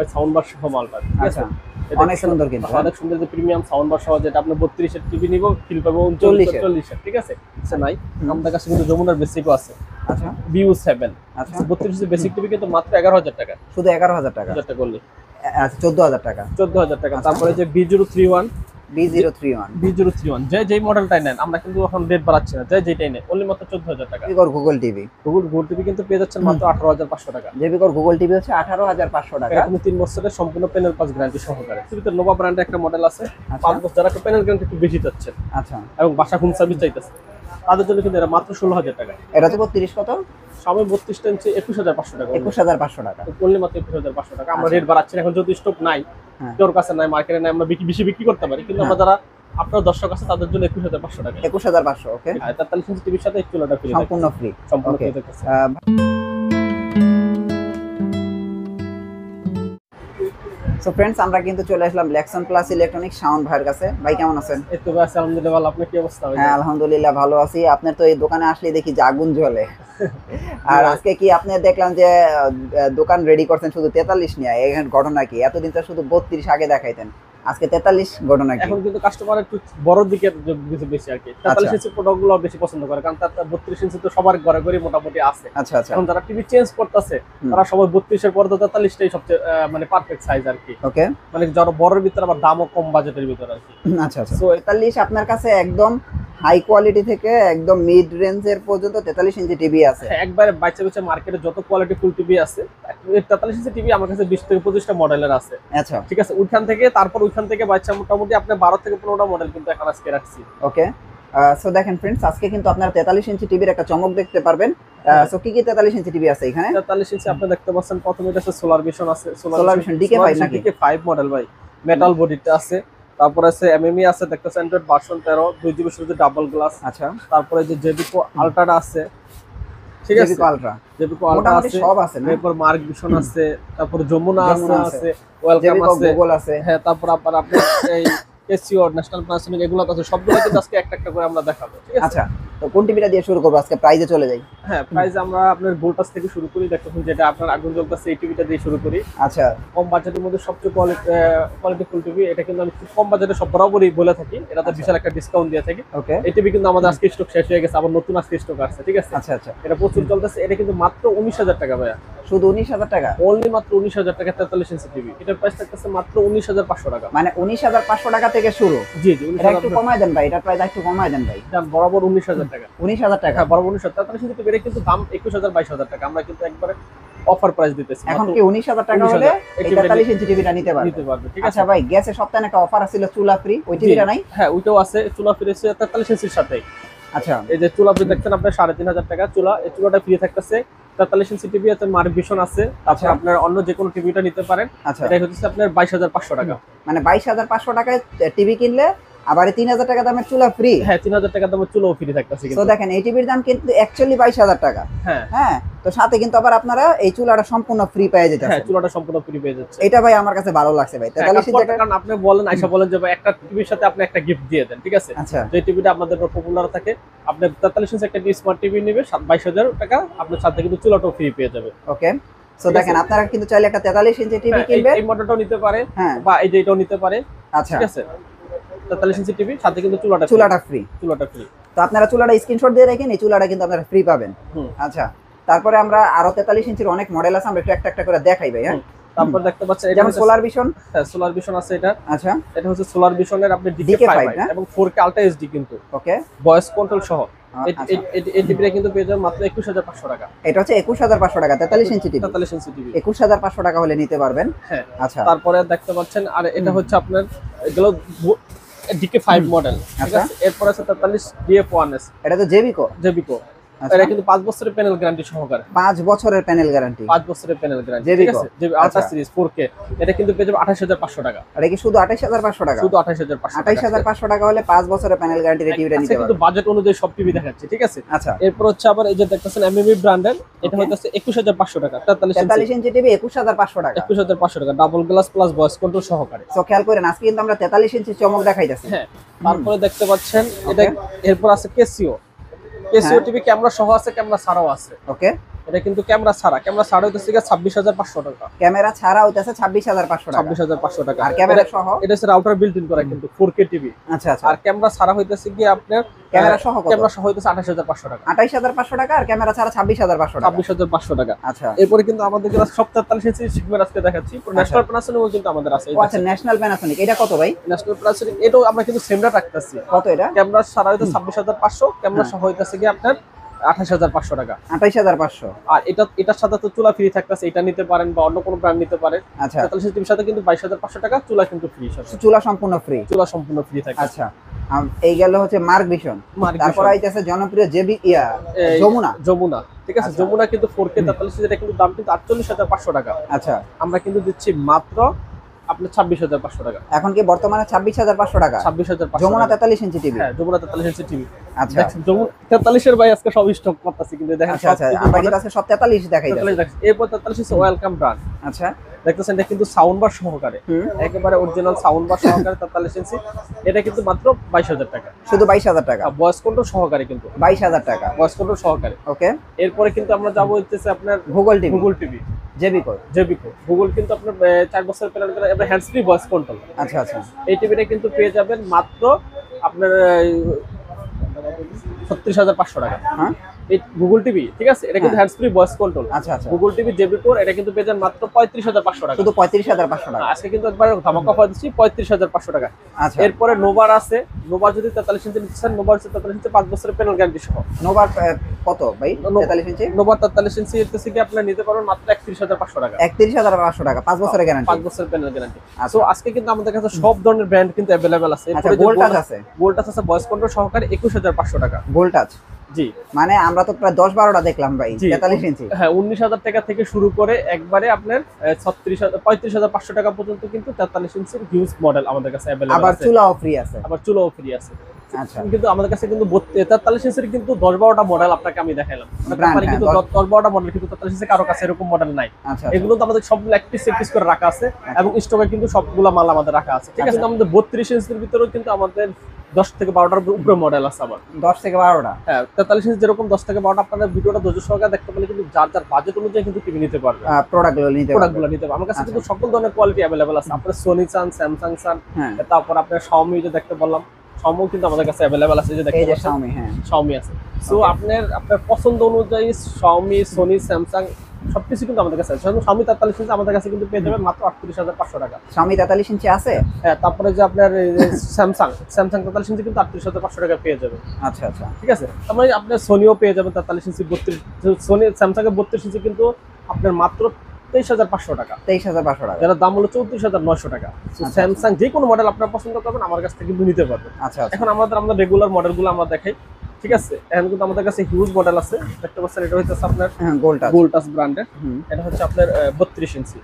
Wifi sound bar সহ মালটা, ঠিক আছে? অনেক সুন্দর, কিন্তু অনেক সুন্দর, যে প্রিমিয়াম সাউন্ড বার সহ, যেটা আপনি 32 এর টিভি নিব ফিল পাবো 40 এর, ঠিক আছে? নাই আমাদের কাছে কিন্তু যমুনার বেসিকও আছে। আচ্ছা, ভিউ 7, আচ্ছা 32 এর বেসিক টিভি কিন্তু মাত্র 11000 টাকা, শুধু 11000 টাকা, 1000 টাকা করলে। আচ্ছা 14000 টাকা, 14000 টাকা। তারপরে যে B031, যেই মডেলটাই নেন, আমরা কিন্তু এখন রেট বাড়াচ্ছি না, যেটাই নেন অনলি মাত্র 14000 টাকা। গুগল টিভি, গুগল টিভি কিন্তু পেয়ে যাচ্ছেন মাত্র 18500 টাকা। গুগল টিভি হচ্ছে 18500 টাকা। এটা কিন্তু 3 বছরের সম্পূর্ণ প্যানেল পাস গ্যারান্টি সহকারে। টিভিতে নোভা ব্র্যান্ডের একটা মডেল আছে, 5 বছর, যারা একটু প্যানেল গ্যারান্টি একটু বেশি চাচ্ছেন, আচ্ছা, এবং বাসা হোম সার্ভিস চাইতেছে, তাদের জন্য কিন্তু এটা মাত্র 16000 টাকা। এটা হচ্ছে 32 কত? সবাই 32 ইঞ্চি 21500 টাকা। 21500 টাকা অনলি মাত্র 21500 টাকা। আমরা রেট বাড়াচ্ছি না, এখন যদি স্টক নাই, তোর কাছে নাই, মার্কেটে নাই, আমরা বেশি বিক্রি করতে পারি, কিন্তু আমরা যারা আপনার দর্শক আছে তাদের জন্য 21500 টাকা। 21500, ওকে। 43 ইঞ্চি টিভির সাথে চুলাটা ফ্রি, সম্পূর্ণ ফ্রি, সম্পূর্ণ ফ্রি থাকছে। সো ফ্রেন্ডস, আমরা কিন্তু চলে আসলাম লেক্সন প্লাস ইলেকট্রনিক্স শাওন ভাইয়ের কাছে। ভাই কেমন আছেন? এই তো ভাই আলহামদুলিল্লাহ ভালো, আপনার কি অবস্থা? হ্যাঁ আলহামদুলিল্লাহ ভালো আছি। আপনার তো এই দোকানে আসলে দেখি যে আগুন জ্বলে। আর আজকে কি আপনি দেখলাম যে দোকান রেডি করছেন শুধু 43 নিয়ে, এখানে ঘটনা কি? এতদিন তো শুধু 32 আগে দেখাইতেন, আজকে 43, ঘটনা কি? এখন কিন্তু কাস্টমার একটু বড় দিকে বেশি আর কি, 43 ইঞ্চি প্রোডাক্টগুলো বেশি পছন্দ করে, কারণ তার 32 ইঞ্চি তো সবার ঘরে ঘরে মোটামুটি আছে। আচ্ছা আচ্ছা, এখন যারা টিভি চেঞ্জ করতেছে তারা সবাই 32 এর পর 43টাই সবচেয়ে মানে পারফেক্ট সাইজ আর কি। ওকে, মানে যারা বড়র ভিতরে আবার দামও কম বাজেটের ভিতরে আর কি। আচ্ছা আচ্ছা। সো 43 আপনার কাছে একদম হাই কোয়ালিটি থেকে একদম মিড রেঞ্জের পর্যন্ত 43 ইঞ্চি টিভি আছে। একবারে বাইচে বাইচে মার্কেটে যত কোয়ালিটি ফুল টিভি আছে, 43 ইঞ্চি টিভি আমার কাছে 20 থেকে 25টা মডেলের আছে। আচ্ছা, ঠিক আছে, ওইখান থেকে বাইচে মোটামুটি আপনি 12 থেকে 15টা মডেল কিন্তু এখন আজকে রাখছি। ওকে, সো দেখেন ফ্রেন্ডস, আজকে কিন্তু আপনারা 43 ইঞ্চি টিভির একটা চমক দেখতে পারবেন। সো কি কি 43 ইঞ্চি টিভি আছে এখানে? 43 ইঞ্চি আপনি দেখতে পাচ্ছেন, প্রথমে এটা আছে সোলার ভিশন আছে, সোলার ভিশন DK5 নাকি? DK5 মডেল ভাই, মেটাল বডিটা আছে। তারপরে আছে এমএমই আছে, দেখতেছেন অ্যান্ড্রয়েড ভার্সন 13, 2GB শুধু ডাবল গ্লাস। আচ্ছা, তারপরে যে জেবিকো আলট্রাটা আছে, ঠিক আছে, জেবিকো আলট্রা আছে, সব আছে না? এরপর মার্ক ভিশন আছে, তারপর যমুনা আছে, ওয়েলকাম আছে, গুগল আছে। হ্যাঁ, তারপর আপনি এই কেসিও ন্যাশনাল প্যানাসোনিক এগুলো আছে, সবগুলো কিন্তু আজকে একটা একটা করে আমরা দেখাবো, ঠিক আছে? আচ্ছা, তো কোন টিভিটা দিয়ে শুরু করব? আজকে প্রাইজে চলে যাই। হ্যাঁ, প্রাইস আমরা আপনার ভোল্টাস থেকে শুরু করি, দেখতেছেন যেটা আপনার আগুন জ্বলতেছে এই টিভিটা দিয়ে শুরু করি। আচ্ছা, কম বাজেটের মধ্যে সবচেয়ে কোয়ালিটি ফুল টিভি, এটা কিন্তু আমি কম বাজেটে সব বরাবরই বলে থাকি, এটাতে বিশাল একটা ডিসকাউন্ট দিয়ে থাকি। ওকে, এই টিভি কিন্তু আমাদের আজকে স্টক শেষ হয়ে গেছে, আবার নতুন আজকে স্টক আসছে, ঠিক আছে? আচ্ছা আচ্ছা, এটা প্রচুর চলতেছে। এটা কিন্তু মাত্র 19000 টাকা ভাইয়া, শুধু 19000 টাকা, অনলি মাত্র 19000 টাকা 43 ইঞ্চি টিভি। এটার প্রাইস থাকতেছে মাত্র 19500 টাকা, মানে 19500 টাকা থেকে শুরু। জি জি, এটা একটু কমায় দেন ভাই, এটার প্রাইস একটু কমায় দেন ভাই। দাম বরাবর 19000 টাকা। 19000 টাকা, হ্যাঁ বরাবর 19000 টাকা, কিন্তু বেড়ে কিন্তু দাম 21000 22000 টাকা, আমরা কিন্তু একবারে অফার প্রাইস দিতেছি। এখন কি 19000 টাকা হলে এই 43 ইঞ্চি টিভিটা নিতে পারবে? ঠিক আছে। আচ্ছা ভাই, গ্যাসে সপ্তাহে একটা অফার আছিল চুলা ফ্রি, ওই টিভিটা নাই? হ্যাঁ, ওইটাও আছে, চুলা ফ্রি আছে 43 ইঞ্চির সাথে। আচ্ছা, এই যে চুলা ফ্রি দেখছেন আপনার 3500 টাকা চুলা, এই চুলাটা ফ্রি থাকতেছে। 43 ইঞ্চি টিভি আছে, মার্ক ভিশন আছে, তারপর আপনার অন্য যে কোনো টিভিটা নিতে পারেন। আচ্ছা, এটা হচ্ছে আপনার 22500 টাকা, মানে 22500 টাকায় টিভি কিনলে আবার 3000 টাকা দামের চুলা ফ্রি। হ্যাঁ, 3000 টাকা দামের চুলাও ফ্রি থাকতেছে। তো দেখেন এই টিভির দাম কিন্তু অ্যাকচুয়ালি 22000 টাকা। হ্যাঁ হ্যাঁ, তো সাথে কিন্তু আবার আপনারা এই চুলাটা সম্পূর্ণ ফ্রি পেয়ে যেতে। হ্যাঁ, চুলাটা সম্পূর্ণ ফ্রি পেয়ে যাচ্ছে। এটা ভাই আমার কাছে ভালো লাগছে ভাই। 43 ইঞ্চি, কারণ আপনি বলেন আয়শা বলেন যে ভাই একটা টিভির সাথে আপনি একটা গিফট দিয়ে দেন, ঠিক আছে? আচ্ছা, যে টিভিটা আপনাদের পপুলার থাকে, আপনি 43 ইঞ্চি একটা স্মার্ট টিভি নেবে 22000 টাকা, আপনার সাথে কিন্তু চুলাটাও ফ্রি পেয়ে যাবে। ওকে, সো দেখেন আপনারা কিন্তু চাইলে একটা 43 ইঞ্চি টিভি কিনবেন, এই মডেলটাও নিতে পারে, হ্যাঁ, বা এই যে এটাও নিতে পারে। আচ্ছা, ঠিক আছে, 43 ইঞ্চি টিভি সাথে কিন্তু চুলাটা ফ্রি। তো আপনারা চুলাটা স্ক্রিনশট দিয়ে রাখেন, এই চুলাটা কিন্তু আপনারা ফ্রি পাবেন। আচ্ছা, তারপরে আমরা আরো 43 ইঞ্চির অনেক মডেল আছে, আমরা একটু একটা করে দেখাই ভাই। হ্যাঁ, তারপর দেখতে পাচ্ছেন এটা যেমন সোলার ভিশন। হ্যাঁ, সোলার ভিশন আছে এটা। আচ্ছা, এটা হচ্ছে সোলার ভিশনের আপনি DK5 এবং 4K আলট্রা এইচডি কিন্তু। ওকে, ভয়েস কন্ট্রোল সহ এই টিভিটা কিন্তু পেয়ে যাবেন মাত্র 21500 টাকা। এটা হচ্ছে 21500 টাকা 43 ইঞ্চি টিভি। 43 ইঞ্চি টিভি 21500 টাকা হলে নিতে পারবেন। হ্যাঁ, আচ্ছা, তারপরে দেখতে পাচ্ছেন আর এটা হচ্ছে আপনার এগুলো DK5 মডেল, ঠিক আছে? এরপর আছে 43 DF1S, এটা তো জেবিকো। এটা কিন্তু 5 বছরের প্যানেল গ্যারান্টি সহকারে। 5 বছরের প্যানেল গ্যারান্টি। 5 বছরের প্যানেল গ্যারান্টি, ঠিক আছে? যে আলট্রা সিরিজ 4K, এটা কিন্তু পেয়ে যাবে 28500 টাকা। আর কি শুধু 28500 টাকা? শুধু 28500 টাকা। 28500 টাকা হলে 5 বছরের প্যানেল গ্যারান্টি টিভিটা নিতে পারবেন। কিন্তু বাজেট অনুযায়ী সব টিভি দেখাচ্ছে, ঠিক আছে? আচ্ছা, এরপর হচ্ছে আবার এই যে দেখতেছেন এমএমই ব্র্যান্ডের, এটা হচ্ছে 21500 টাকা। 43 ইঞ্চি টিভি 21500 টাকা। 21500 টাকা double glass plus voice control সহকারে। সো খেয়াল করেন আজকে কিন্তু আমরা 43 ইঞ্চি চমক দেখাইতাছি। হ্যাঁ, তারপরে দেখতে পাচ্ছেন এটা। এরপর আছে কেসিও টিভি, ক্যামেরা সহ আছে, ক্যামেরা ছাড়াও আছে। ওকে, এটা কিন্তু ক্যামেরা ছাড়া হইতেছে 26,500 টাকা। ক্যামেরা ছাড়া হইতাছে 26,500 টাকা। 26,500 টাকা। আর ক্যামেরা সহ এটা হচ্ছে রাউটার বিল্ট ইন করা কিন্তু 4K টিভি। আচ্ছা আচ্ছা। আর ক্যামেরা ছাড়া হইতেছে কি আপনার ক্যামেরা সহ কত? ক্যামেরা সহ হইতেছে 28,500 টাকা। 28,500 টাকা আর ক্যামেরা ছাড়া 26,500 টাকা। 26,500 টাকা। আচ্ছা। এরপরে কিন্তু আমাদের যেটা সব 43 ইঞ্চি সিগমেন্ট আজকে দেখাচ্ছি। ন্যাশনাল প্যানাসোনিক কিন্তু আমাদের আছে। ও আচ্ছা, ন্যাশনাল প্যানাসোনিক এটা কত ভাই? ন্যাশনাল প্যানাসোনিক এটাও আমরা কিন্তু সেম রেট রাখতেছি। কত এটা? ক্যামেরা ছাড়া হইতেছে 26,500, ক্যামেরা সহ হইতেছে কি আপনার 28,500 টাকা। 28,500। আর এটার সাথে তো চুলা ফ্রি থাকতেছে, এটা নিতে পারেন বা অন্য কোনো ব্র্যান্ড নিতে পারেন। আচ্ছা। 43 ইঞ্চির সাথে কিন্তু 22,500 টাকা, চুলা কিন্তু ফ্রি। চুলা সম্পূর্ণ ফ্রি। চুলা সম্পূর্ণ ফ্রি থাকে। আচ্ছা। এই গেল হচ্ছে মার্ক ভিশন। তারপর আইতাছে জনপ্রিয় যমুনা। ঠিক আছে, যমুনা কিন্তু 4K 43 যেটা কিন্তু দাম কিন্তু 48,500 টাকা। আচ্ছা। আমরা কিন্তু দিচ্ছি মাত্র আপনার 26,500 টাকা। এখন কি বর্তমানে 26,500 টাকা? 26,500 যমুনা 43 ইঞ্চি টিভি। হ্যাঁ, যমুনা 43 ইঞ্চি টিভি। আচ্ছা। যমুনা 43 এর ভাই আজকে সব স্টক করতেছি কিন্তু দেখেন। আচ্ছা আচ্ছা, আমরা কিন্তু আজকে সব 43 দেখাইতাছি। এরপর 43 হচ্ছে ওয়েলকাম ব্র্যান্ড। আচ্ছা। দেখতেছেন এটা কিন্তু সাউন্ড বার সহকারে, একেবারে অরিজিনাল সাউন্ড বার সহকারে 43 ইঞ্চি। এটা কিন্তু মাত্র 22,000 টাকা। শুধু 22,000 টাকা। ভয়েস কন্ট্রোল সহকারে কিন্তু 22,000 টাকা। ভয়েস কন্ট্রোল সহকারে। ওকে। এরপরে কিন্তু আমরা যাবো হচ্ছে আপনার গুগল টিভি। জেবিকো। গুগল কিন্তু আপনার 4 বছর প্ল্যান করে আপনার হ্যান্ডস ফ্রি ভয়েস কন্ট্রোল। আচ্ছা আচ্ছা। এই টিভিটা কিন্তু পেয়ে যাবেন মাত্র আপনার 36,500 টাকা। হ্যাঁ, এই গুগল টিভি, ঠিক আছে, এটা কিন্তু হ্যান্ডস ফ্রি ভয়েস কন্ট্রোল। আচ্ছা আচ্ছা। গুগল টিভি জেবিকো এটা কিন্তু পেয়ে যাবেন মাত্র 35,500 টাকা। শুধু 35,500 টাকা। আজকে কিন্তু একবার ধামাকা অফার দিচ্ছি 35,500 টাকা। আচ্ছা। এরপরে নোভার আছে। নোভার যদি 43 ইঞ্চি নিচ্ছেন, নোভার হচ্ছে 43 ইঞ্চি 5 বছরের প্যানেল গ্যারান্টি সহ। নোভার কত ভাই? 43 ইঞ্চি। নোভার 43 ইঞ্চি এর থেকে আপনি নিতে পারবেন মাত্র 31,500 টাকা। 31,500 টাকা, 5 বছরের গ্যারান্টি। 5 বছরের প্যানেল গ্যারান্টি। সো আজকে কিন্তু আমাদের কাছে সব ধরনের ব্র্যান্ড কিন্তু अवेलेबल আছে। আচ্ছা, ভোল্টাস আছে। ভোল্টাস আছে ভয়েস কন্ট্রোল সহকারে 21,500 টাকা। ভোল্টাস। জি। মানে আমরা তো প্রায় 10-12টা দেখলাম ভাই 43 ইঞ্চি। হ্যাঁ, 19,000 টাকা থেকে শুরু করে একবারে আপনার 35,500 টাকা পর্যন্ত কিন্তু 43 ইঞ্চির হিউজ মডেল আমাদের কাছে अवेलेबल আছে। আবার চুলাও ফ্রি আছে। আছে। আচ্ছা। কিন্তু আমাদের কাছে কিন্তু 43 ইঞ্চির কিন্তু 10-12টা মডেল আপনাকে আমি দেখাইলাম। মানে কিন্তু 10-12টা মডেল কিন্তু 43 ইঞ্চি কারো কাছে এরকম মডেল নাই। আচ্ছা। এগুলো তো আমাদের সবগুলো একটি সেট করে রাখা আছে এবং স্টকে কিন্তু সবগুলো মাল আমাদের রাখা আছে। ঠিক আছে, আমাদের 32 ইঞ্চির ভিতরেও কিন্তু আমাদের 10 থেকে 12টার উপরে মডেল আছে আবার। 10 থেকে 12টা। হ্যাঁ, 43 ইঞ্চি যেরকম 10 থেকে 12টা আপনারা ভিডিওটা ধৈর্য সহকারে দেখতে পারলে কিন্তু যার বাজেট অনুযায়ী কিন্তু টিভি নিতে পারবে। প্রোডাক্টগুলো নিতে পারবে। আমার কাছে কিন্তু সকল ধরনের কোয়ালিটি अवेलेबल আছে। আপনারা সোনি চান, স্যামসাং চান, তারপর আপনারা Xiaomi যে দেখতে বললাম, Xiaomi কিন্তু আমাদের কাছে अवेलेबल আছে। যে দেখতে পাচ্ছেন Xiaomi, হ্যাঁ, Xiaomi আছে। সো আপনার পছন্দ অনুযায়ী Xiaomi, Sony, Samsung সবকিছু কিন্তু আমাদের কাছে আছে। Xiaomi 43 ইঞ্চি আমাদের কাছে কিন্তু পেয়ে যাবেন মাত্র 38,500 টাকা। Xiaomi 43 ইঞ্চি আছে। হ্যাঁ, তারপরে যে আপনার Samsung 43 ইঞ্চি কিন্তু 38,500 টাকা পেয়ে যাবেন। আচ্ছা আচ্ছা। ঠিক আছে, তারপরে আপনি Sonyও পেয়ে যাবেন 43 ইঞ্চি 32। Sony Samsung এর 32 ইঞ্চি কিন্তু আপনার মাত্র 23,500 টাকা। 23,500 টাকা। যার দাম হলো 34,900 টাকা। স্যামসাং যে কোনো মডেল আপনারা পছন্দ করবেন আমার কাছ থেকে কিন্তু নিতে পারবেন। আচ্ছা। এখন আমরা রেগুলার মডেলগুলো আমরা দেখাই। ঠিক আছে, এখন কিন্তু আমাদের কাছে হিউজ মডেল আছে। দেখতে পাচ্ছেন এটা হচ্ছে আপনার গোল্টাস ব্র্যান্ডের। এটা হচ্ছে আপনার 32 ইঞ্চি।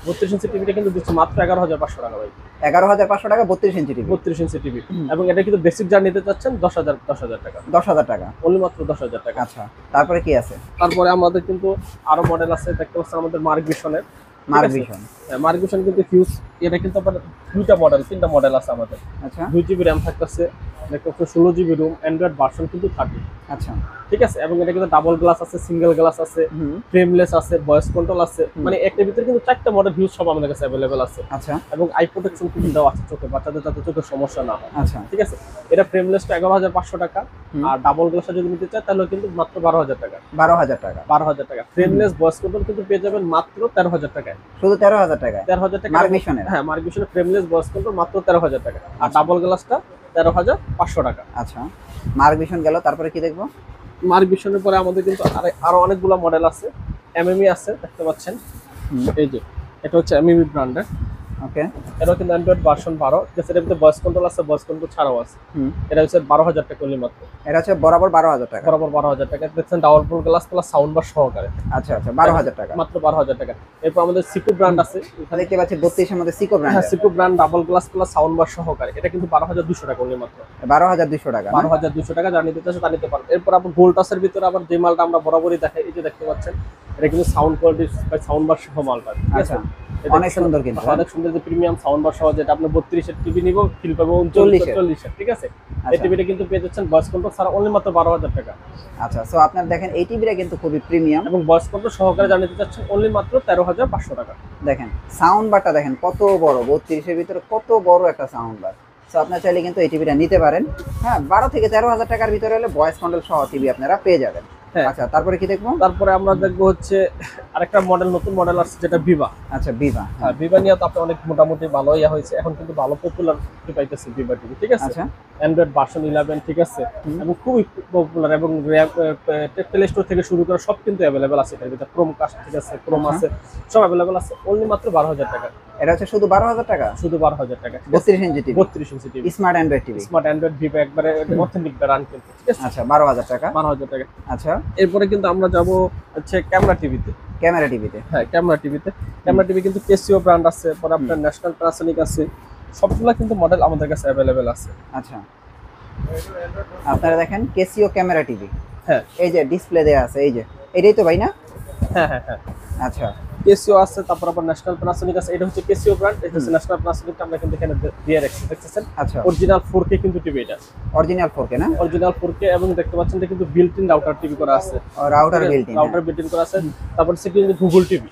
32 ইঞ্চি টিভিটা কিন্তু দিচ্ছে মাত্র 11,500 টাকা ভাই। 11,500 টাকা 32 ইঞ্চি টিভি। 32 inch TV. এবং এটা কিন্তু বেসিক যা নিতে চাচ্ছেন 10,000 টাকা। 10,000 টাকা। অনলি মাত্র 10,000 টাকা। আচ্ছা। তারপরে কি আছে? তারপরে আমাদের কিন্তু আরো মডেল আছে। দেখতে পাচ্ছেন আমাদের মার্ক ভিশনের। মার্ক ভিশন কিন্তু হিউজ। এটা কিন্তু আপনার তিনটা মডেল আছে আমাদের। আচ্ছা। 2GB RAM থাকতেছে, দেখতে পাচ্ছেন 16GB রুম, অ্যান্ড্রয়েড ভার্সন কিন্তু 30। আচ্ছা। ঠিক আছে, এবং এটা কিন্তু ডাবল গ্লাস আছে, সিঙ্গেল গ্লাস আছে, ফ্রেমলেস আছে, ভয়েস কন্ট্রোল আছে। মানে একটা ভিতরে কিন্তু 4টা মডেল হিউজ সব আমাদের কাছে अवेलेबल আছে। আচ্ছা। এবং আই প্রোটেকশন কিন্তু দেওয়া আছে চোখে, বাচ্চাদের যাতে চোখের সমস্যা না হয়। আচ্ছা। ঠিক আছে, এটা ফ্রেমলেসটা 11,500 টাকা। আর ডাবল গ্লাসটা যদি নিতে চায় তাহলে কিন্তু মাত্র 12,000 টাকা। 12,000 টাকা। 12,000 টাকা। ফ্রেমলেস ভয়েস কন্ট্রোল কিন্তু পেয়ে যাবেন মাত্র 13,000 টাকায়। শুধু 13,000 টাকা। 13,000 টাকা মার্ক ভিশনের। হ্যাঁ, মার্ক ভিশনের ফ্রেমলেস ভয়েস কন্ট্রোল মাত্র 13,000 টাকা। আর ডাবল গ্লাসটা 13,500 টাকা। আচ্ছা, মার্ক ভিশন গেল, তারপরে কি দেখবো? মার্ক ভিশনের পরে আমাদের কিন্তু আরো অনেকগুলো মডেল আছে। এমএমই আছে, দেখতে পাচ্ছেন এই যে এটা হচ্ছে এমএমই ব্র্যান্ডের। ওকে। এটা কিন্তু অ্যান্ড্রয়েড ভার্সন 12। যেটার ভিতরে ভয়েস কন্ট্রোল আছে, ভয়েস কন্ট্রোল ছাড়াও আছে। এটা হচ্ছে 12,000 টাকা অনলি মাত্র। এটা হচ্ছে বরাবর 12,000 টাকা। বরাবর 12,000 টাকা। দেখছেন double glass plus sound bar সহকারে। আচ্ছা আচ্ছা, 12,000 টাকা। মাত্র 12,000 টাকা। এরপর আমাদের সিকো ব্র্যান্ড আছে। এখানে দেখতে পাচ্ছি 32 এর মধ্যে সিকো ব্র্যান্ড। হ্যাঁ, সিকো brand double glass plus sound bar সহকারে। এটা কিন্তু 12,200 টাকা অনলি মাত্র। 12,200 টাকা। 12,200 টাকা। যা নিতে চাচ্ছে তা নিতে পারেন। এরপর আপনার ভোল্টাসের ভিতরে আবার যে মালটা আমরা বরাবরই দেখাই, এই যে দেখতে পাচ্ছেন এটা কিন্তু sound quality by sound bar সহ মালটা। ঠিক আছে, অনেক সুন্দর কিন্তু। অনেক সুন্দর যে প্রিমিয়াম সাউন্ড বার সহ, যেটা আপনি 32 এর টিভি নিব ফিল পাবো 39 এর। ঠিক আছে, এই টিভিটা কিন্তু পেয়ে যাচ্ছেন ভয়েস কন্ট্রোল ছাড়া অনলি মাত্র 12,000 টাকা। আচ্ছা, সো আপনার দেখেন এই টিভিটা কিন্তু খুবই প্রিমিয়াম এবং ভয়েস কন্ট্রোল সহকারে জানিয়ে দিতে চাচ্ছেন অনলি মাত্র 13,500 টাকা। দেখেন সাউন্ড বারটা দেখেন কত বড়, 32 এর ভিতরে কত বড় একটা সাউন্ড বার। সো আপনারা চাইলে কিন্তু এই টিভিটা নিতে পারেন। হ্যাঁ, 12 থেকে 13,000 টাকার ভিতরে হলে ভয়েস কন্ট্রোল সহ টিভি আপনারা পেয়ে যাবেন। আচ্ছা, তারপরে কি দেখবো? তারপরে আমরা দেখবো হচ্ছে আরেকটা মডেল, নতুন মডেল আসছে যেটা ভিভা। আচ্ছা, ভিভা। হ্যাঁ, ভিভা নিয়ে তো আপনি অনেক মোটামুটি ভালো ইয়া হয়েছে, এখন কিন্তু ভালো পপুলার পাইতেছে ভিভা টিভি, ঠিক আছে। আচ্ছা, অ্যান্ড্রয়েড ভার্সন 11, ঠিক আছে, এবং খুবই পপুলার, এবং প্লে স্টোর থেকে শুরু করে সব কিন্তু অ্যাভেলেবেল আছে এটার ভিতরে। ক্রোম কাস্ট, ঠিক আছে, ক্রোম আছে, সব অ্যাভেলেবেল আছে অনলি মাত্র 12,000 টাকা। এটা হচ্ছে শুধু 12,000 টাকা, শুধু 12,000 টাকা। 32 inch TV, 32 inch TV, smart Android TV, smart Android Viva, একবারে অথেন্টিক ব্র্যান্ড কিন্তু, ঠিক আছে। আচ্ছা, 12,000 টাকা, 12,000 টাকা। আচ্ছা, এরপরে কিন্তু আমরা যাব হচ্ছে ক্যামেরা টিভিতে। ক্যামেরা টিভিতে, হ্যাঁ, ক্যামেরা টিভিতে। ক্যামেরা টিভি কিন্তু কেসিও ব্র্যান্ড আছে, পরে আপনার ন্যাশনাল প্যানাসোনিক আছে, সবগুলা কিন্তু মডেল আমাদের কাছে অ্যাভেলেবেল আছে। আচ্ছা, আপনারা দেখেন কেসিও ক্যামেরা টিভি। হ্যাঁ, এই যে ডিসপ্লে দেয়া আছে, এই যে এটাই তো ভাই না? হ্যাঁ, হ্যাঁ, হ্যাঁ, আচ্ছা, কেসিও আছে, তারপর আবার ন্যাশনাল প্যানাসোনিক আছে। এটা হচ্ছে কেসিও ব্র্যান্ড, এটা হচ্ছে ন্যাশনাল প্যানাসোনিক, আমরা কিন্তু এখানে দিয়ে রাখছি, দেখতেছেন। আচ্ছা, অরিজিনাল 4K কিন্তু টিভি, এটা অরিজিনাল 4K না? অরিজিনাল 4K, এবং দেখতে পাচ্ছেন এটা কিন্তু বিল্ট ইন রাউটার টিভি করা আছে, router built in, router built in করা আছে। তারপর সেকেন্ড গুগল টিভি,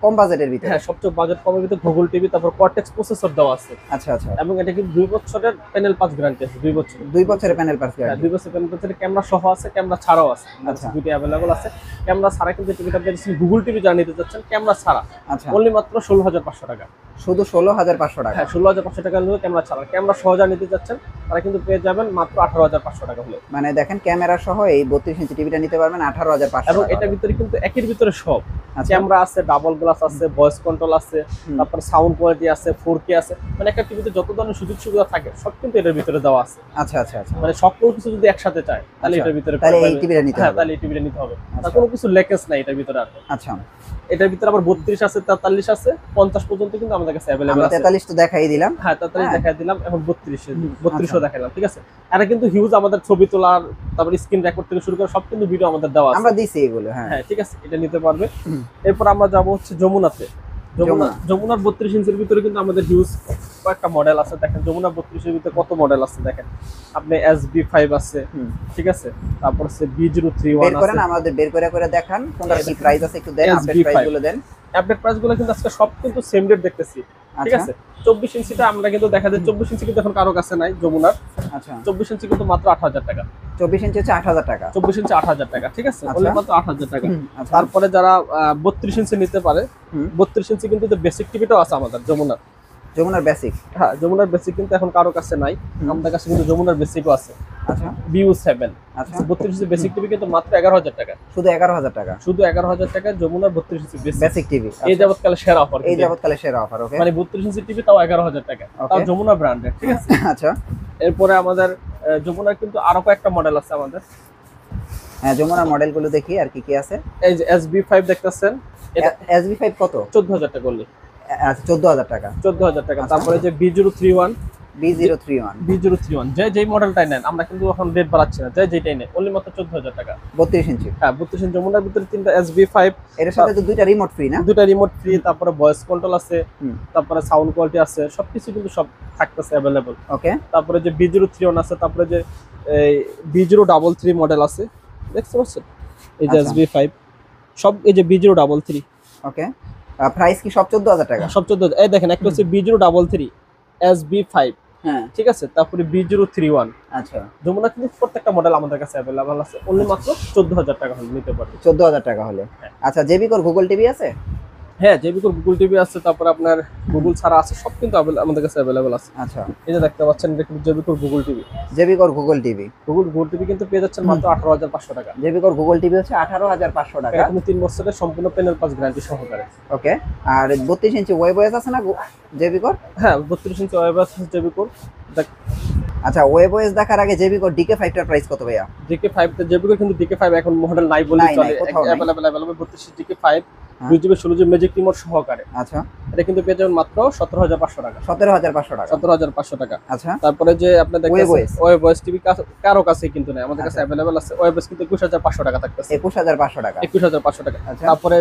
কম বাজেটের ভিতরে। হ্যাঁ, সবচেয়ে বাজেট কমের ভিতরে গুগল টিভি, তারপর কর্টেক্স প্রসেসর দেওয়া আছে। আচ্ছা, আচ্ছা, এবং এটা কিন্তু 2 বছরের প্যানেল পাস গ্যারান্টি আছে, 2 বছর, 2 বছরের প্যানেল পাস হ্যাঁ, গ্যারান্টি। 2 বছর প্যানেল পাসের ক্যামেরা সহ আছে, ক্যামেরা ছাড়াও আছে, আচ্ছা, দুটো অ্যাভেলেবল আছে। ক্যামেরা ছাড়া কিন্তু টিভিটা পেয়েছেন গুগল টিভি যা নিতে যাচ্ছেন ক্যামেরা ছাড়া আচ্ছা, অনলি মাত্র 16,500 টাকা। শুধু 16,500 টাকা। হ্যাঁ, 16,500 টাকা হলে ক্যামেরা ছাড়া, ক্যামেরা সহ যা নিতে যাচ্ছেন তারা কিন্তু পেয়ে যাবেন মাত্র 18,500 টাকা হলে। মানে দেখেন ক্যামেরা সহ এই 32 ইঞ্চি টিভিটা নিতে পারবেন 18,500 এবং টাকা। এটার ভিতরে কিন্তু একের ভিতরে সব, আচ্ছা, ক্যামেরা আছে, ডাবল গ্লাস আছে, ভয়েস কন্ট্রোল আছে, তারপর সাউন্ড কোয়ালিটি আছে, 4K আছে, মানে একটা টিভিতে যত ধরনের সুযোগ সুবিধা থাকে সব কিন্তু এটার ভিতরে দেওয়া আছে। আচ্ছা, আচ্ছা, আচ্ছা, মানে সকল কিছু যদি একসাথে চায় তাহলে আচ্ছা, এটার ভিতরে তাহলে এই টিভিটা নিতে হবে। তাহলে এই টিভিটা নিতে হবে। আচ্ছা, আর কোনো কিছু লেকেজ নাই এটার ভিতরে আর। আচ্ছা, এটার ভিতরে আবার 32 আছে, 43 আছে, 50 পর্যন্ত কিন্তু আমাদের কাছে অ্যাভেলেবল আমরা আছে। 43 তো দেখাই দিলাম। হ্যাঁ, 43 দেখাই দিলাম, এখন 32ও আচ্ছা, দেখাইলাম, ঠিক আছে। এটা কিন্তু হিউজ আমাদের ছবি তোলার, তারপর স্ক্রিন রেকর্ড থেকে শুরু করে সব কিন্তু ভিডিও আমাদের দেওয়া আছে, আমরা দিছি এগুলো। হ্যাঁ, হ্যাঁ, ঠিক আছে, এটা নিতে পারবে। এরপর আমরা যাব হচ্ছে যমুনাতে। যমুনার 32 ইঞ্চির ভিতরে কিন্তু আমাদের হিউজ কয়েকটা মডেল আছে। দেখেন যমুনা 32 এর ভিতরে কত মডেল আছে, দেখেন আপনি SB5 আছে, ঠিক আছে, তারপর হচ্ছে B031 বের করেন, আছে। আমাদের বের করে দেখান কোনটা কি প্রাইস আছে একটু দেন, আপডেট প্রাইস গুলো দেন। আপডেট প্রাইস গুলো কিন্তু আজকে সব কিন্তু সেম রেট দেখতেছি, ঠিক আছে। 24 ইঞ্চিটা আমরা কিন্তু দেখা যায় 24 ইঞ্চি কিন্তু এখন কারো কাছে নাই যমুনার। আচ্ছা, 24 ইঞ্চি কিন্তু মাত্র 8,000 টাকা। 24 ইঞ্চি হচ্ছে 8,000 টাকা। 24 ইঞ্চি 8,000 টাকা, ঠিক আছে, আচ্ছা, ওনলি মাত্র 8,000 টাকা। আচ্ছা, তারপরে যারা 32 ইঞ্চি নিতে পারে, 32 ইঞ্চি কিন্তু বেসিক টিভিটাও আছে আমাদের যমুনার। যমুনার বেসিক, হ্যাঁ, যমুনার বেসিক কিন্তু এখন কারো কাছে নাই, আমাদের কাছে কিন্তু যমুনার বেসিকও আছে। আচ্ছা, BU7, আচ্ছা, 32 ইঞ্চি বেসিক টিভি কিন্তু মাত্র 11,000 টাকা। শুধু 11,000 টাকা, শুধু 11,000 টাকা যমুনার 32 ইঞ্চি বেসিক টিভি। এই যাবতকালে সেরা অফার, এই যাবতকালে সেরা অফার। ওকে, মানে 32 ইঞ্চি টিভি তাও 11,000 টাকা, তাও যমুনা ব্র্যান্ডের, ঠিক আছে। আচ্ছা, এরপরে আমাদের যমুনার কিন্তু আরো কয়েকটা মডেল আছে আমাদের। হ্যাঁ, যমুনার মডেলগুলো দেখি আর কি কি আছে। এই যে SB5 দেখতেছেন, এটা SB5 কত? 14,000 টাকা করলে। আচ্ছা, 14,000 টাকা। 14,000 টাকা। তারপরে যে B031, B031 যেই মডেলটাই নেন, আমরা কিন্তু এখন রেট বাড়াচ্ছি না, যেটাই নেন অনলি মাত্র 14,000 টাকা। 32 ইঞ্চি, হ্যাঁ, 32 ইঞ্চি যমুনার ভিতরে 3টা SB5, এর সাথে তো দুইটা রিমোট ফ্রি না? দুটা রিমোট ফ্রি, তারপরে ভয়েস কন্ট্রোল আছে, তারপরে সাউন্ড কোয়ালিটি আছে, সবকিছু কিন্তু সব থাকতেছে अवेलेबल। ওকে, তারপরে যে B031 আছে, তারপরে যে এই B033 মডেল আছে, দেখতে পাচ্ছেন, এই যে SB5 সব, এই যে B033। ওকে, প্রাইস কি সব 14,000 টাকা? সব 14,000। এই দেখেন, একটা হচ্ছে B033 SB5, হ্যাঁ, ঠিক আছে, তারপরে B031। আচ্ছা, যমুনা কিন্তু প্রত্যেকটা মডেল আমাদের কাছে अवेलेबल আছে, অনলি মাত্র 14,000 টাকা হলে নিতে পারবে। 14,000 টাকা হলে। আচ্ছা, জেবিকোর গুগল টিভি আছে? হ্যাঁ, জেবিকোর গুগল টিভি আছে, তারপর আপনার গুগল ছাড়া আছে, সব কিন্তু আমাদের কাছে अवेलेबल আছে। আচ্ছা, এই যে দেখতে পাচ্ছেন, এটা কিন্তু জেবিকোর গুগল টিভি। জেবিকোর গুগল টিভি, গুগল টিভি কিন্তু পেয়ে যাচ্ছেন মাত্র 18,500 টাকা। জেবিকোর গুগল টিভি হচ্ছে 18,500 টাকা। এটা কিন্তু 3 বছরের সম্পূর্ণ প্যানেল পাস গ্যারান্টি সহকারে। ওকে, আর 32 ইঞ্চি ওয়েবওয়েস আছে না জেবিকোর? হ্যাঁ, 32 ইঞ্চি ওয়েবওয়েস আছে জেবিকোর। আচ্ছা, ওয়েবওয়েস দেখার আগে জেবিকোর DK5 টার প্রাইস কত ভাইয়া? DK5 তে জেবিকোর কিন্তু DK5 এখন মডেল নাই বলে চলে, available 32 DK5 2GB 16GB magic remote সহকারে। আচ্ছা, এটা কিন্তু পেয়ে যাবেন মাত্র 17500 টাকা। 17500 টাকা। 17500 টাকা। আচ্ছা, তারপরে যে আপনি দেখতেছেন ওয়েবওয়েস টিভি কারো কাছে কিন্তু নাই, আমাদের কাছে अवेलेबल আছে। ওয়েবওয়েস কিন্তু 21500 টাকা থাকতেছে। 21500 টাকা। 21500 টাকা। তারপরে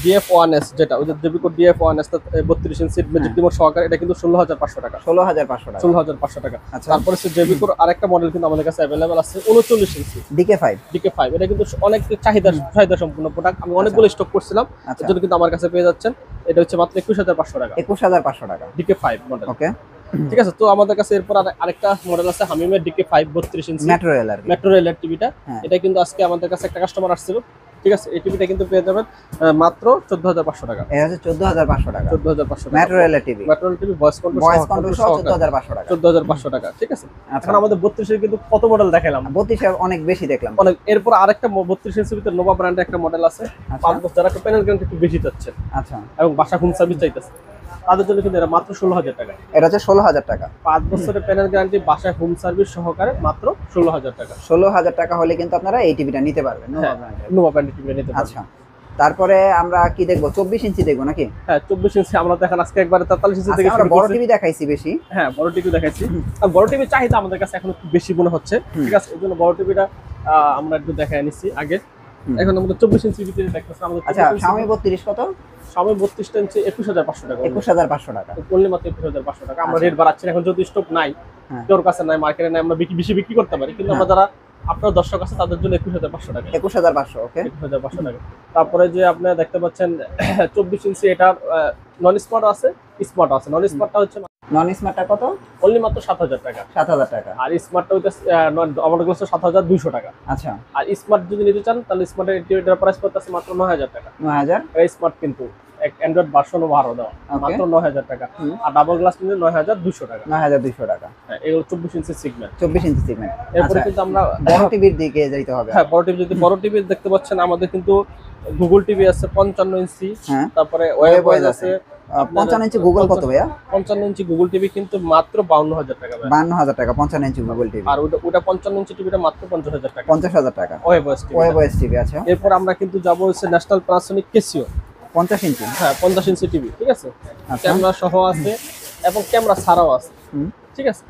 DF1S যেটা ওই যে জেবিকো DF1S 32 ইঞ্চি ম্যাজিক রিমোট সহকারে, এটা কিন্তু 16500 টাকা। 16500 টাকা। 16500 টাকা। তারপরে সে জেবিকোর আরেকটা মডেল কিন্তু আমাদের কাছে अवेलेबल আছে 39 ইঞ্চি DK5। এটা কিন্তু অনেক চাহিদা সম্পূর্ণ প্রোডাক্ট, আমি অনেকগুলো স্টক করছিলাম, এর জন্য কিন্তু আমার কাছে পেয়ে যাচ্ছেন। এটা হচ্ছে মাত্র 21500 টাকা। 21500 টাকা DK5 মডেল। ওকে, ঠিক আছে। তো আমাদের কাছে এরপর আরেকটা মডেল আছে হামিমের DK5 32 ইঞ্চি মেট্রো রেলের টিভিটা। এটা কিন্তু আজকে আমাদের কাছে একটা কাস্টমার আসছিল, ঠিক আছে। এই টিভিটা কিন্তু পেয়ে যাবেন মাত্র 14500 টাকা। এটা হচ্ছে 14500 টাকা। 14500 টাকা মেট্রো রেলের টিভি ভয়েস কন্ট্রোল সহ 14500 টাকা। 14500 টাকা, ঠিক আছে। এখন আমাদের 32 এর কিন্তু কত মডেল দেখাইলাম, 32 এর অনেক বেশি দেখলাম অনেক। এরপর আরেকটা 32 ইঞ্চির ভিতরে নোভা ব্র্যান্ডের একটা মডেল আছে 5 বছর, যারা প্যানেল গ্যারান্টি একটু বেশি চাচ্ছে, আচ্ছা, এবং বাসা হোম সার্ভিস চাইতেছে, তাদের জন্য কিন্তু এটা মাত্র 16000 টাকা। এটা হচ্ছে 16000 টাকা। 5 বছরের প্যানেল গ্যারান্টি বাসায় হোম সার্ভিস সহকারে মাত্র 16000 টাকা। 16000 টাকা হলে কিন্তু আপনারা এই টিভিটা নিতে পারবেন নোভা ব্র্যান্ডের টিভি নিতে পারবেন। আচ্ছা, তারপরে আমরা কি দেখবো? 24 ইঞ্চি দেখবো নাকি? হ্যাঁ, 24 ইঞ্চি। আমরা তো এখন আজকে একবারে 43 ইঞ্চি থেকে আমরা বড় টিভি দেখাইছি বেশি। হ্যাঁ, বড় টিভি দেখাইছি। আর বড় টিভি চাহিদা আমাদের কাছে এখন একটু বেশি মনে হচ্ছে, ঠিক আছে। এজন্য বড় টিভিটা আমরা একটু দেখাই নিছি আগে। এখন আমরা 24 ইঞ্চি ভিতরে দেখতেছি আমাদের। আচ্ছা, Xiaomi 32 কত? Xiaomi 32 ইঞ্চি 21500 টাকা। 21500 টাকা। বললে মাত্র 21500 টাকা। আমরা রেট বাড়াচ্ছি এখন, যদি স্টক নাই, তোর কাছে নাই, মার্কেটে নাই, আমরা বেশি বিক্রি করতে পারি, কিন্তু আমরা যারা আপনার দর্শক আছে তাদের জন্য 21500 টাকা। 21500, ওকে, 21500 টাকা। তারপরে যে আপনি দেখতে পাচ্ছেন 24 ইঞ্চি, এটা নন স্মার্ট আছে, স্মার্ট আছে। নন স্মার্টটা হচ্ছে নন স্মার্টটা কত? অনলি মাত্র 7000 টাকা। 7000 টাকা। আর স্মার্টটা হইছে আমাদের কাছে 7200 টাকা। আচ্ছা, আর স্মার্ট যদি নিতে চান তাহলে স্মার্টের এটার প্রাইস পড়তেছে মাত্র 9000 টাকা। 9000। এই স্মার্ট কিন্তু অ্যান্ড্রয়েড ভার্সনও ভালো দেওয়া, মাত্র 9000 টাকা। আর ডাবল গ্লাস নিলে 9200 টাকা। 9200 টাকা। হ্যাঁ, এগুলো 24 ইঞ্চি সিগমেন্ট। 24 ইঞ্চি সিগমেন্ট। এরপরে কিন্তু আমরা বড় টিভির দিকে যাইতে হবে। হ্যাঁ, বড় টিভি, যদি বড় টিভি দেখতে পাচ্ছেন আমাদের কিন্তু গুগল টিভি আছে 55 ইঞ্চি। তারপরে ওয়েবওয়েস আছে 55 ইঞ্চি। গুগল কত ভাইয়া? 55 ইঞ্চি গুগল টিভি কিন্তু মাত্র 52000 টাকা। 52000 টাকা 55 ইঞ্চি গুগল টিভি। আর ওটা 55 ইঞ্চি টিভিটা মাত্র 50000 টাকা। 50000 টাকা ওয়েবওয়েস টিভি। আচ্ছা, এরপর আমরা কিন্তু যাব হচ্ছে ন্যাশনাল প্যানাসোনিক কেসিও 50 ইঞ্চি। হ্যাঁ, 50 ইঞ্চি টিভি, ঠিক আছে। ক্যামেরা সহ আছে এবং ক্যামেরা ছাড়াও আছে, ঠিক আছে।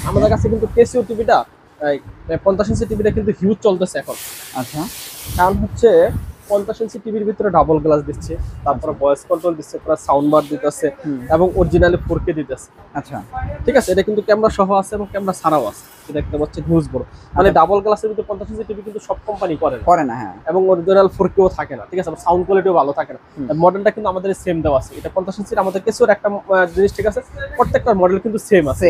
আমাদের কাছে কিন্তু কেসিও টিভিটা 50 ইঞ্চি টিভিটা কিন্তু হিউজ চলতেছে এখন। আচ্ছা, কারণ হচ্ছে 50 ইঞ্চি টিভির ভিতরে ডাবল গ্লাস দিচ্ছে, তারপরে ভয়েস কন্ট্রোল দিচ্ছে, প্লাস সাউন্ড বার দিতেছে, এবং অরিজিনালি 4K দিতেছে। আচ্ছা, ঠিক আছে। এটা কিন্তু ক্যামেরা সহ আছে এবং ক্যামেরা ছাড়াও আছে, দেখতে পাচ্ছেন হিউজ বড়। মানে ডাবল গ্লাসের ভিতরে 50 ইঞ্চি টিভি কিন্তু সব কোম্পানি করে না। হ্যাঁ, এবং অরিজিনাল 4Kও থাকে না, ঠিক আছে। সাউন্ড কোয়ালিটিও ভালো থাকে না। মডেলটা কিন্তু আমাদের সেম দেওয়া আছে। এটা 50 ইঞ্চির আমাদের কেসিওর একটা জিনিস, ঠিক আছে, প্রত্যেকটা মডেল কিন্তু সেম আছে।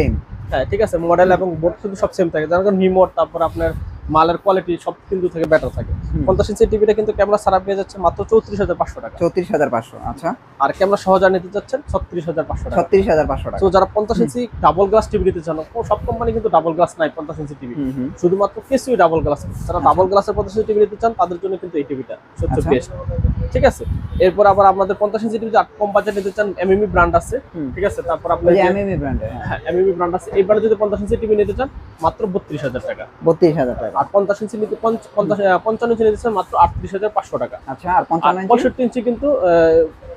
হ্যাঁ, ঠিক আছে। মডেল এবং বোর্ড কিন্তু সব সেম থাকে, যেমন রিমোট, তারপর আপনার মালের কোয়ালিটি সব কিন্তু থেকে বেটার থাকে। 50 ইঞ্চি টিভিটা কিন্তু ক্যামেরা ছাড়া পেয়ে যাচ্ছে মাত্র 34500 টাকা। 34500। আচ্ছা, আর ক্যামেরা সহ যা নিতে যাচ্ছেন 36500 টাকা। 36500 টাকা। তো যারা 50 ইঞ্চি ডাবল গ্লাস টিভি নিতে চান, সব কোম্পানি কিন্তু ডাবল গ্লাস নাই 50 ইঞ্চি টিভি, শুধুমাত্র কেসিও ডাবল গ্লাস। যারা ডাবল গ্লাসের 50 ইঞ্চি টিভি নিতে চান তাদের জন্য কিন্তু এই টিভিটা সবচেয়ে বেস্ট, ঠিক আছে। এরপর আবার আমাদের 50 ইঞ্চি টিভি কম বাজেট নিতে চান, এমএমই ব্র্যান্ড আছে, ঠিক আছে। তারপর আপনার এমএমই ব্র্যান্ড, হ্যাঁ, এমএমই ব্র্যান্ড আছে। এবারে যদি 50 ইঞ্চি টিভি নিতে চান মাত্র 32000 টাকা। 32000 টাকা। আর 50 ইঞ্চি নিতে 55 ইঞ্চি নিতে চান মাত্র 38500 টাকা। আচ্ছা, আর 65 ইঞ্চি কিন্তু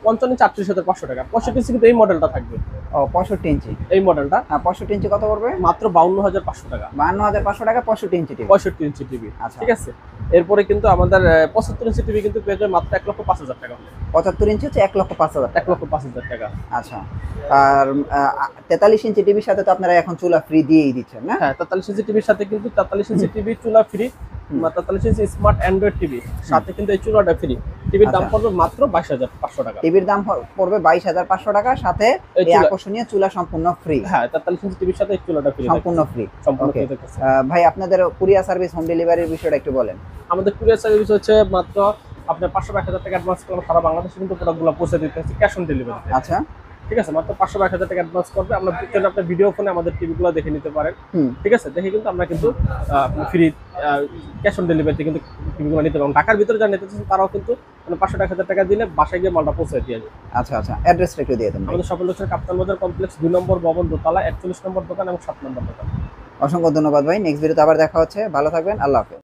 55 ইঞ্চি 38500 টাকা। 65 ইঞ্চি কিন্তু এই মডেলটা থাকবে। ও, 65 ইঞ্চি এই মডেলটা। হ্যাঁ, 65 ইঞ্চি কত পড়বে? মাত্র 52500 টাকা। 52500 টাকা 65 ইঞ্চি টিভি। 65 ইঞ্চি টিভি, ঠিক আছে। এরপরে কিন্তু আমাদের 75 ইঞ্চি টিভি কিন্তু পেয়ে যাবে মাত্র 1,05,000 টাকা। 75 ইঞ্চি হচ্ছে 1,05,000 টাকা। 1,05,000 টাকা। আচ্ছা, আর 43 ইঞ্চি টিভির সাথে তো আপনারা এখন চুলা ফ্রি দিয়েই দিচ্ছেন না? হ্যাঁ, 43 ইঞ্চি টিভির সাথে কিন্তু 43 ইঞ্চি টিভি চুলা ফ্রি, 43 ইঞ্চি স্মার্ট অ্যান্ড্রয়েড টিভি সাথে কিন্তু এই চুলাটা ফ্রি। টিভির দাম পড়বে মাত্র 22500 টাকা। টিভির দাম পড়বে 22500 টাকা, সাথে এই আকর্ষণীয় চুলা সম্পূর্ণ ফ্রি। হ্যাঁ, 43 ইঞ্চি টিভির সাথে এই চুলাটা ফ্রি, সম্পূর্ণ ফ্রি। ভাই, আপনাদের কুরিয়ার সার্ভিস, হোম ডেলিভারির বিষয়টা একটু বলেন। আমাদের কুরিয়ার সার্ভিস হচ্ছে মাত্র আপনার 500-1000 টাকা অ্যাডভান্স করলে সারা বাংলাদেশে কিন্তু প্রোডাক্টগুলো পৌঁছে দিতে হচ্ছে ক্যাশ অন ডেলিভারি। আচ্ছা, ঠিক আছে। মাত্র 500-1000 টাকা অ্যাডভান্স করবে, আমরা আপনার ভিডিও ফোনে আমাদের টিভিগুলো দেখে নিতে পারেন, ঠিক আছে। দেখে কিন্তু আমরা কিন্তু ফ্রি ক্যাশ অন ডেলিভারিতে কিন্তু টিভিগুলো নিতে পারবেন। ঢাকার ভিতরে যারা নিতে চাচ্ছেন তারাও কিন্তু 500-1000 টাকা দিলে বাসায় গিয়ে মালটা পৌঁছে দিয়ে যাবে। আচ্ছা, আচ্ছা, অ্যাড্রেসটা একটু দিয়ে দেন। আমাদের সফল হচ্ছে কাপ্তান বাজার কমপ্লেক্স 2 নম্বর ভবন, দোতলা, 41 নম্বর দোকান এবং 7 নম্বর দোকান। অসংখ্য ধন্যবাদ ভাই। নেক্সট ভিডিওতে আবার দেখা হচ্ছে। ভালো থাকবেন। আল্লাহ হাফেজ।